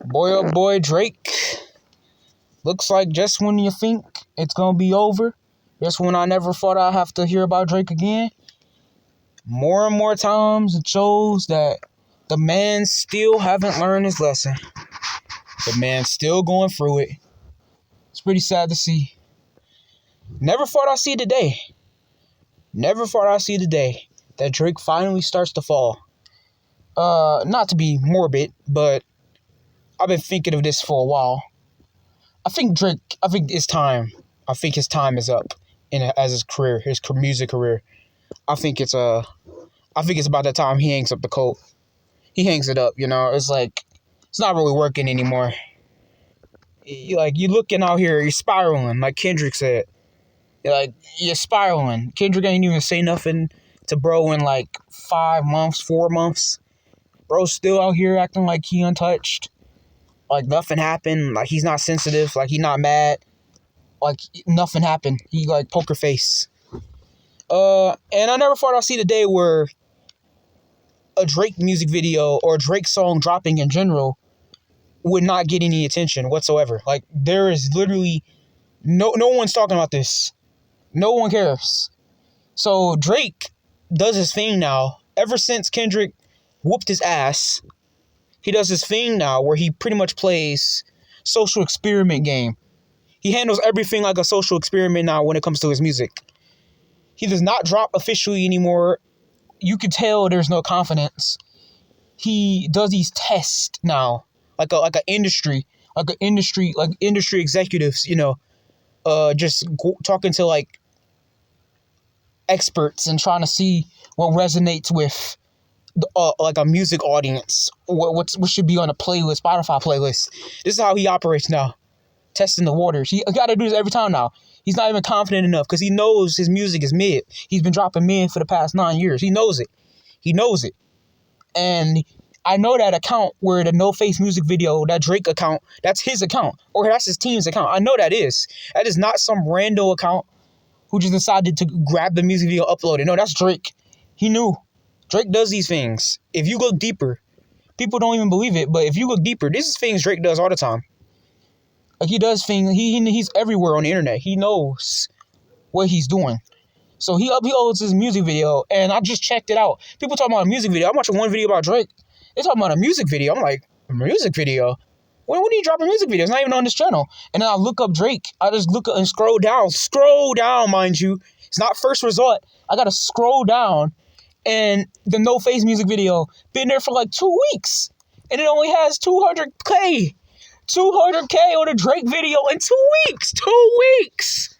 Boy, oh boy, Drake. Looks like just when you think it's gonna be over, just when I never thought I'd have to hear about Drake again, more and more times it shows that the man still haven't learned his lesson. The man's still going through it. It's pretty sad to see. Never thought I'd see the day. Never thought I'd see the day that Drake finally starts to fall. Not to be morbid, but I've been thinking of this for a while. I think his time is up as his career, his music career. I think it's about that time he hangs up the coat. He hangs it up, It's like it's not really working anymore. You looking out here, you're spiraling, like Kendrick said. You're spiraling. Kendrick ain't even say nothing to bro in like 5 months, 4 months. Bro's still out here acting like he untouched. Like nothing happened. Like he's not sensitive. Like he's not mad. Like nothing happened. He like poker face. And I never thought I'd see the day where a Drake music video or a Drake song dropping in general would not get any attention whatsoever. Like there is literally no one's talking about this. No one cares. So Drake does his thing now. Ever since Kendrick whooped his ass, he does his thing now where he pretty much plays social experiment game. He handles everything like a social experiment now when it comes to his music. He does not drop officially anymore. You can tell there's no confidence. He does these tests now, like industry executives, just talking to like experts and trying to see what resonates with like a music audience. What should be on a playlist, Spotify playlist. This is how he operates now, testing the waters. He got to do this every time now. He's not even confident enough because he knows his music is mid. He's been dropping mid for the past 9 years. He knows it. And I know that account where the No Face music video, that Drake account, that's his account. Or that's his team's account. I know that is. That is not some rando account who just decided to grab the music video, upload it. No, that's Drake. He knew. Drake does these things. If you look deeper, people don't even believe it, but if you look deeper, this is things Drake does all the time. Like he does things, he's everywhere on the internet. He knows what he's doing. So he uploads his music video, and I just checked it out. People talking about a music video. I'm watching one video about Drake. They're talking about a music video. I'm like, a music video? When did he drop a music video? It's not even on this channel. And then I look up Drake. I just look up and scroll down, mind you. It's not first resort. I got to scroll down, and the No Face music video been there for like 2 weeks, and it only has 200K on a Drake video in 2 weeks. 2 weeks.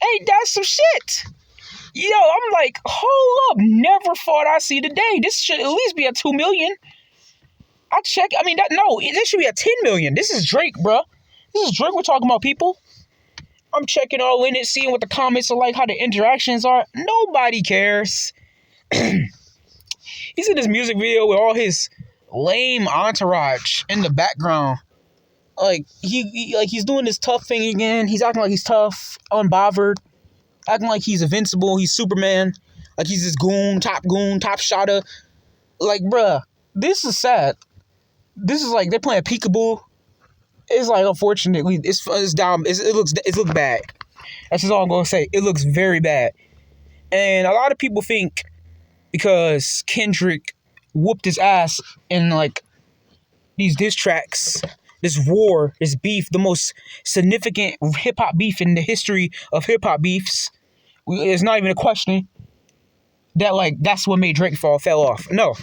Ain't that some shit? Yo, I'm like, hold up. Never thought I'd see the day. This should at least be at 2 million. This should be at 10 million. This is Drake, bro. This is Drake we're talking about, people. I'm checking all in it, seeing what the comments are like, how the interactions are. Nobody cares. He's in this music video with all his lame entourage in the background. Like he's doing this tough thing again. He's acting like he's tough, unbothered, acting like he's invincible. He's Superman. Like he's this top shotter. Like, bruh, this is sad. This is like they're playing peekaboo. It's like, unfortunately, it's down. It looks bad. That's just all I'm gonna say. It looks very bad. And a lot of people think because Kendrick whooped his ass in like these diss tracks, this war, this beef, the most significant hip-hop beef in the history of hip-hop beefs, it's not even a question that like that's what made Drake fell off. No.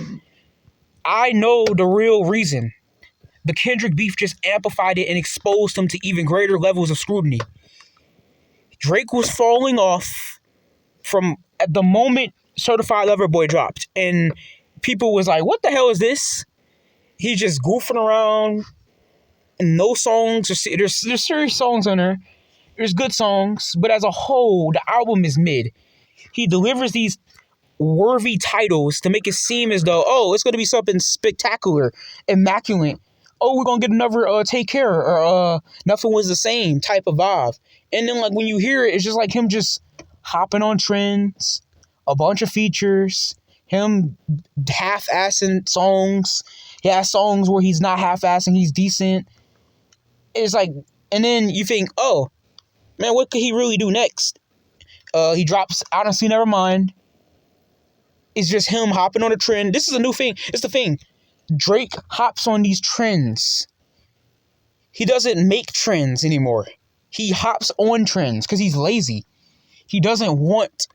I know the real reason. The Kendrick beef just amplified it and exposed him to even greater levels of scrutiny. Drake was falling off from at the moment Certified Lover Boy dropped, and people was like, what the hell is this? He's just goofing around, and no songs. There's serious songs on there. There's good songs, but as a whole, the album is mid. He delivers these worthy titles to make it seem as though, it's going to be something spectacular, immaculate. We're going to get another Take Care or Nothing Was the Same type of vibe. And then like when you hear it, it's just like him just hopping on trends, a bunch of features, him half-assing songs, He has songs where he's not half-assing, he's decent. It's like, and then you think, oh, man, what could he really do next? He drops Honestly Nevermind. It's just him hopping on a trend. This is a new thing. It's the thing. Drake hops on these trends. He doesn't make trends anymore. He hops on trends because he's lazy. He doesn't want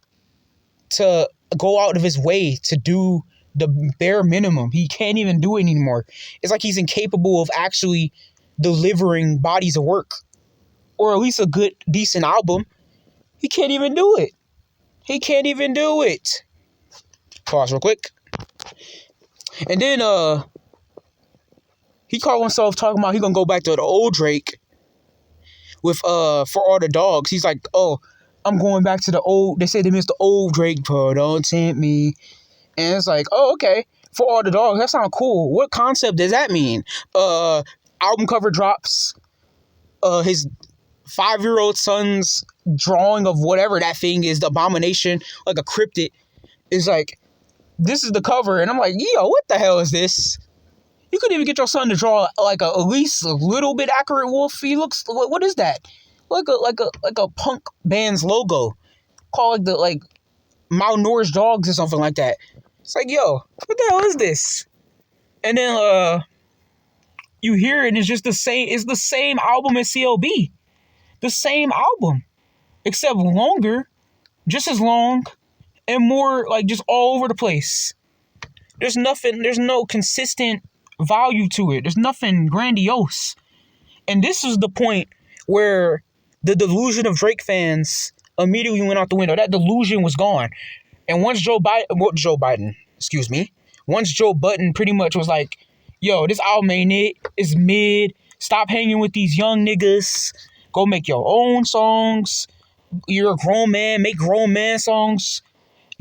to go out of his way to do the bare minimum. He can't even do it anymore. It's like he's incapable of actually delivering bodies of work, or at least a good, decent album. He can't even do it. He can't even do it. Pause real quick. And then he called himself talking about he gonna go back to the old Drake with For All the Dogs. He's like, oh, I'm going back to the old. They say they missed the old Drake, but don't tempt me. And it's like, oh, okay. For All the Dogs, that sounds cool. What concept does that mean? Album cover drops. His 5-year-old son's drawing of whatever that thing is, the abomination, like a cryptid, is like, this is the cover. And I'm like, yo, what the hell is this? You couldn't even get your son to draw like at least a little bit accurate wolf. He looks, what is that? Like a punk band's logo. Call it the malnourished dogs or something like that. It's like, yo, what the hell is this? And then you hear it and it's just the same. It's the same album as CLB. The same album. Except longer, just as long, and more like just all over the place. There's no consistent value to it. There's nothing grandiose. And this is the point where the delusion of Drake fans immediately went out the window. That delusion was gone. And once Joe Biden, once Joe Budden pretty much was like, yo, this album ain't it. It's mid. Stop hanging with these young niggas. Go make your own songs. You're a grown man. Make grown man songs.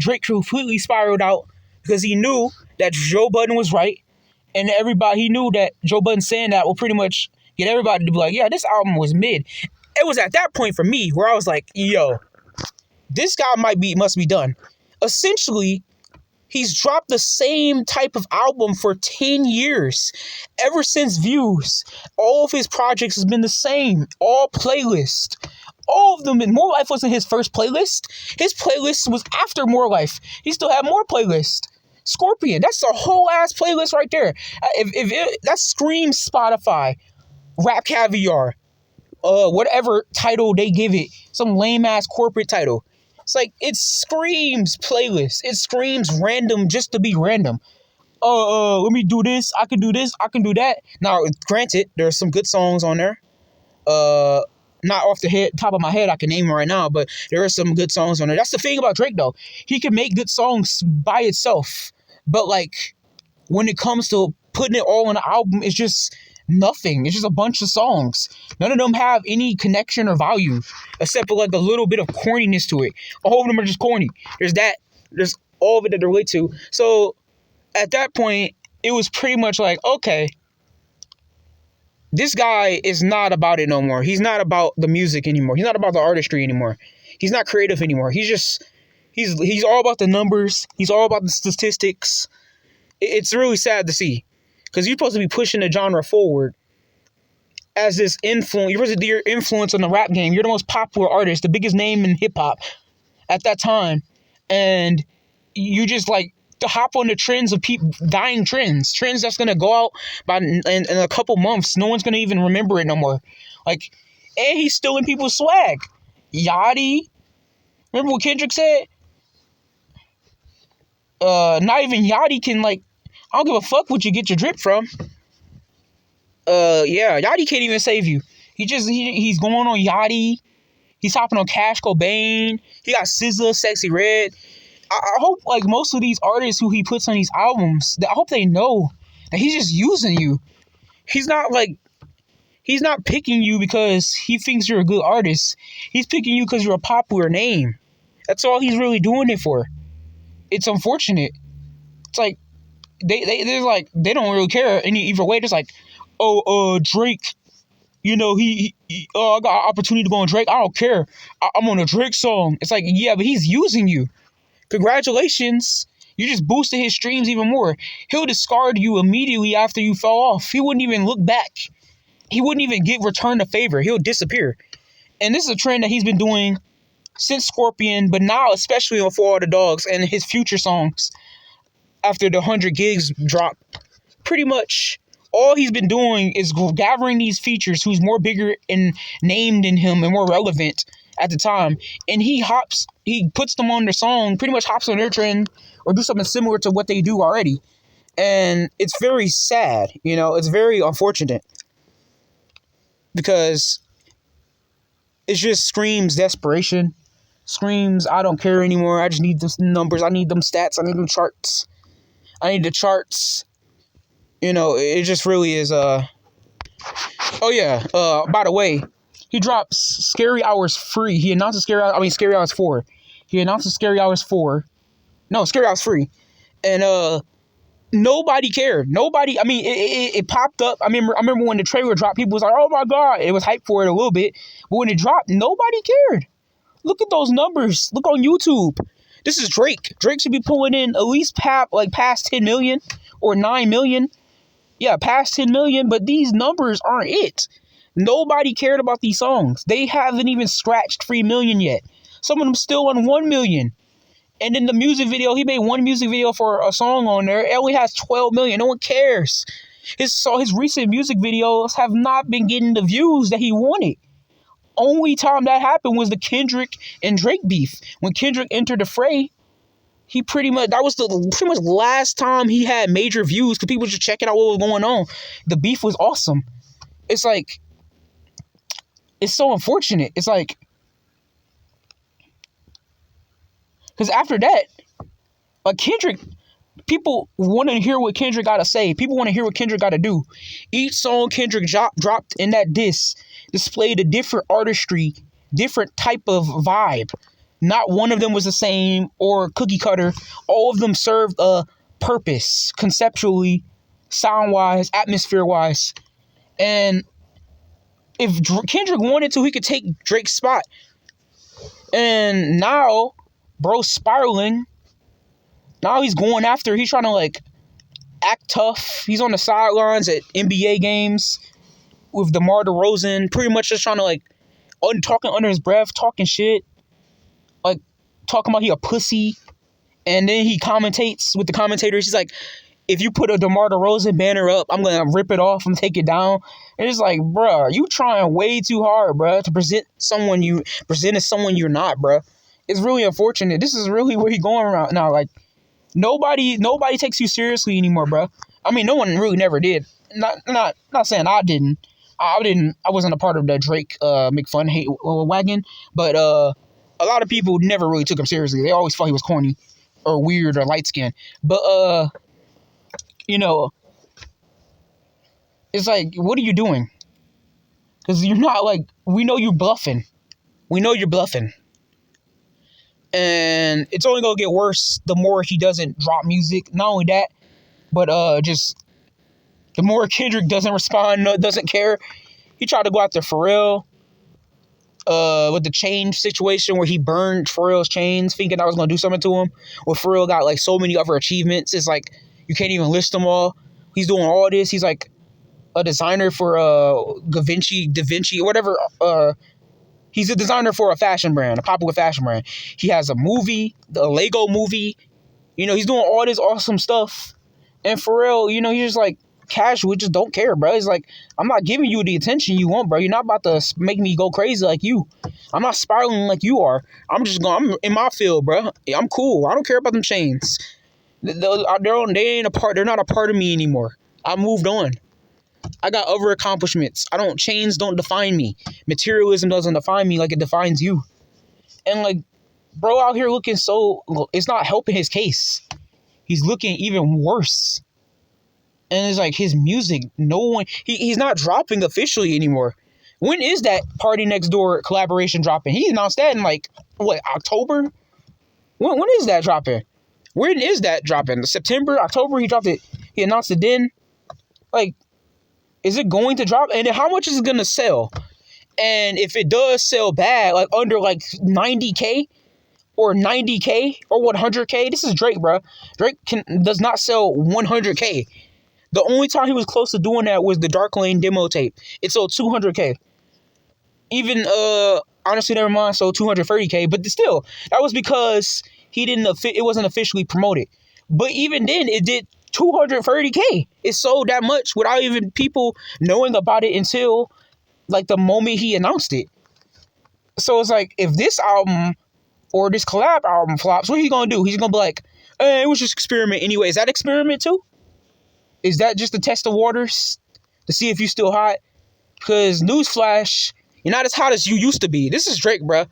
Drake completely spiraled out because he knew that Joe Budden was right. And he knew that Joe Budden saying that will pretty much get everybody to be like, yeah, this album was mid. It was at that point for me where I was like, yo, this guy must be done. Essentially, he's dropped the same type of album for 10 years. Ever since Views, all of his projects has been the same. All playlists. All of them. And More Life wasn't his first playlist. His playlist was after More Life. He still had more playlists. Scorpion, that's a whole ass playlist right there. That screams Spotify, Rap Caviar, whatever title they give it, some lame ass corporate title. It's like, it screams playlist. It screams random just to be random. Let me do this. I can do this. I can do that. Now, granted, there are some good songs on there. Not off the top of my head, I can name them right now, but there are some good songs on there. That's the thing about Drake, though. He can make good songs by itself. But, when it comes to putting it all on an album, it's just nothing. It's just a bunch of songs. None of them have any connection or value, except for, a little bit of corniness to it. All of them are just corny. There's that. There's all of it that they relate to. So, at that point, it was pretty much like, okay, this guy is not about it no more. He's not about the music anymore. He's not about the artistry anymore. He's not creative anymore. He's all about the numbers. He's all about the statistics. It's really sad to see, because you're supposed to be pushing the genre forward as this influence. You're supposed to do your influence on the rap game. You're the most popular artist, the biggest name in hip hop at that time, and you just to hop on the trends of people, dying trends that's gonna go out in a couple months. No one's gonna even remember it no more. And he's stealing people's swag. Yachty, remember what Kendrick said? Not even Yachty can I don't give a fuck what you get your drip from. Yeah, Yachty can't even save you. He's going on Yachty. He's hopping on Cash Cobain. He got SZA, Sexy Red. I hope most of these artists who he puts on these albums, I hope they know that he's just using you. He's not picking you because he thinks you're a good artist. He's picking you because you're a popular name. That's all he's really doing it for. It's unfortunate. It's they don't really care either way. It's Drake, he I got an opportunity to go on Drake. I don't care. I'm on a Drake song. It's yeah, but he's using you. Congratulations. You just boosted his streams even more. He'll discard you immediately after you fell off. He wouldn't even look back. He wouldn't even get return the favor. He'll disappear. And this is a trend that he's been doing since Scorpion, but now especially on For All the Dogs and his future songs after the 100 gigs drop. Pretty much all he's been doing is gathering these features who's more bigger and named than him and more relevant at the time. And he puts them on their song, pretty much hops on their trend or do something similar to what they do already. And it's very sad, it's very unfortunate because it just screams desperation, screams, I don't care anymore. I just need those numbers. I need them stats. I need them charts. I need the charts. It just really is. Oh yeah. By the way, he drops Scary Hours free. He announces Scary Hours 4. He announces Scary Hours 4. No, Scary Hours free. And nobody cared. Nobody. I mean, it popped up. I remember when the trailer dropped, people was like, "Oh my god!" It was hype for it a little bit, but when it dropped, nobody cared. Look at those numbers. Look on YouTube. This is Drake. Drake should be pulling in at least past 10 million or 9 million. Yeah, past 10 million, but these numbers aren't it. Nobody cared about these songs. They haven't even scratched 3 million yet. Some of them still on 1 million. And in the music video, he made one music video for a song on there. It only has 12 million. No one cares. His recent music videos have not been getting the views that he wanted. Only time that happened was the Kendrick and Drake beef. When Kendrick entered the fray, that was the pretty much last time he had major views because people were just checking out what was going on. The beef was awesome. It's like, it's so unfortunate. It's like, because after that, Kendrick, people want to hear what Kendrick got to say. People want to hear what Kendrick got to do. Each song Kendrick dropped in that diss displayed a different artistry, different type of vibe. Not one of them was the same or cookie cutter. All of them served a purpose, conceptually, sound-wise, atmosphere-wise. And if Kendrick wanted to, he could take Drake's spot. And now, bro's spiraling. Now he's going after, he's trying to act tough. He's on the sidelines at NBA games with DeMar DeRozan, pretty much just trying to talking under his breath, talking shit. Talking about he a pussy. And then he commentates with the commentators. He's like, if you put a DeMar DeRozan banner up, I'm going to rip it off and take it down. And it's like, bruh, you trying way too hard, bruh, to present as someone you're not, bruh. It's really unfortunate. This is really where he's going around now. Nobody takes you seriously anymore, bruh. I mean, no one really never did. Not saying I didn't. I wasn't a part of the Drake make fun hate wagon, but a lot of people never really took him seriously. They always thought he was corny or weird or light skinned. But it's like, what are you doing? Because you're not we know you're bluffing. We know you're bluffing. And it's only gonna get worse the more he doesn't drop music. Not only that, but just the more Kendrick doesn't respond, doesn't care. He tried to go after Pharrell with the chain situation where he burned Pharrell's chains, thinking I was gonna do something to him. Where Pharrell got so many other achievements. It's like you can't even list them all. He's doing all this. He's like a designer for Da Vinci, whatever. He's a designer for a fashion brand, a popular fashion brand. He has a movie, the Lego movie. He's doing all this awesome stuff. And Pharrell, he's just casual, just don't care, bro. It's I'm not giving you the attention you want, bro. You're not about to make me go crazy like you. I'm not spiraling like you are. I'm in my field, bro. I'm cool. I don't care about them chains. They're not a part of me anymore. I moved on. I got other accomplishments. Chains don't define me. Materialism doesn't define me like it defines you. And bro out here looking it's not helping his case. He's looking even worse. And it's his music, he's not dropping officially anymore. When is that Party Next Door collaboration dropping? He announced that in October? When is that dropping? When is that dropping? September, October, he dropped it. He announced it then. Is it going to drop? And then how much is it going to sell? And if it does sell bad, under 90K, or 90K or 100K. This is Drake, bro. Drake does not sell 100K. The only time he was close to doing that was the Dark Lane demo tape. It sold 200K. Even honestly, never mind, sold 230K. But still, that was because it wasn't officially promoted. But even then, it did 230K. It sold that much without even people knowing about it until like the moment he announced it. So it's like, if this album or this collab album flops, what are he gonna do? He's gonna be like, it was just experiment anyway. Is that experiment too? Is that just to test the waters to see if you're still hot? Because newsflash, you're not as hot as you used to be. This is Drake, bruh.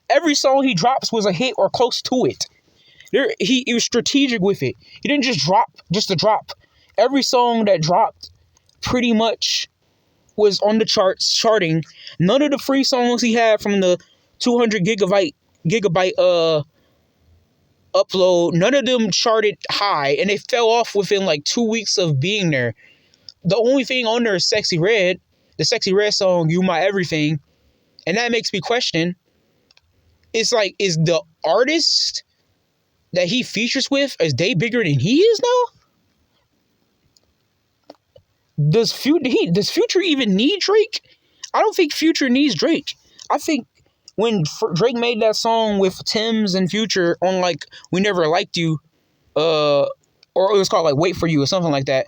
Every song he drops was a hit or close to it. He was strategic with it. He didn't just drop just to drop. Every song that dropped pretty much was on the charts, charting. None of the free songs he had from the 200 gigabyte upload, none of them charted high, and they fell off within like 2 weeks of being there. The only thing on there is Sexy Red, the Sexy Red song, You My Everything, and that makes me question, it's like, is the artist that he features with, is they bigger than he is now? Does Future even need Drake? I don't think Future needs Drake. I think when Drake made that song with Tim's and Future on like We Never Liked You, or it was called like Wait For You or something like that.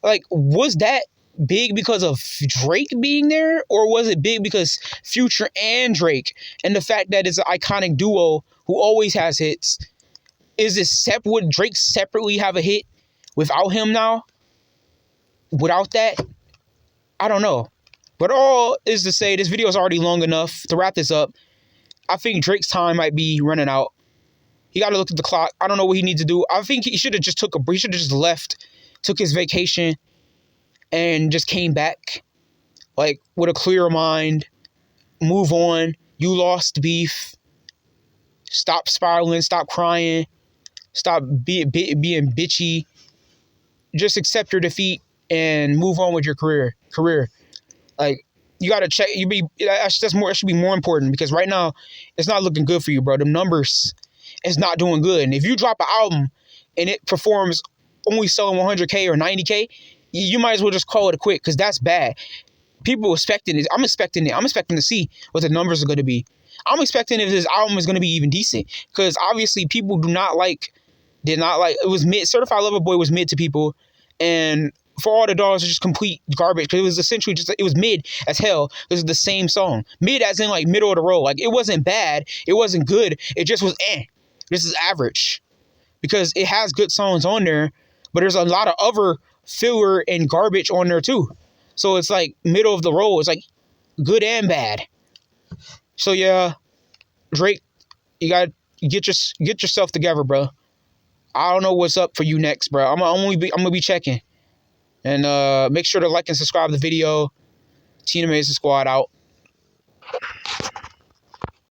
Like, was that big because of Drake being there, or was it big because Future and Drake and the fact that it's an iconic duo who always has hits? Would Drake separately have a hit without him now? Without that, I don't know. But all is to say, this video is already long enough to wrap this up. I think Drake's time might be running out. He got to look at the clock. I don't know what he needs to do. I think he should have just left, took his vacation, and just came back, like, with a clear mind. Move on. You lost beef. Stop spiraling. Stop crying. Stop being bitchy. Just accept your defeat and move on with your career. Like, you gotta check. That should be more important, because right now it's not looking good for you, bro. The numbers, it's not doing good. And if you drop an album and it performs only selling 100K or 90K, you might as well just call it a quit, because that's bad. People expecting it. I'm expecting to see what the numbers are going to be. I'm expecting if this album is going to be even decent, because obviously people did not like. It was mid. Certified Lover Boy was mid to people, and For All the Dollars is just complete garbage, because it was essentially it was mid as hell. This is the same song. Mid as in like middle of the road. Like, it wasn't bad. It wasn't good. It just was This is average, because it has good songs on there, but there's a lot of other filler and garbage on there too. So it's like middle of the road. It's like good and bad. So yeah, Drake, you gotta get yourself together, bro. I don't know what's up for you next, bro. I'm gonna be checking. And make sure to like and subscribe to the video. Tina Mason Squad out.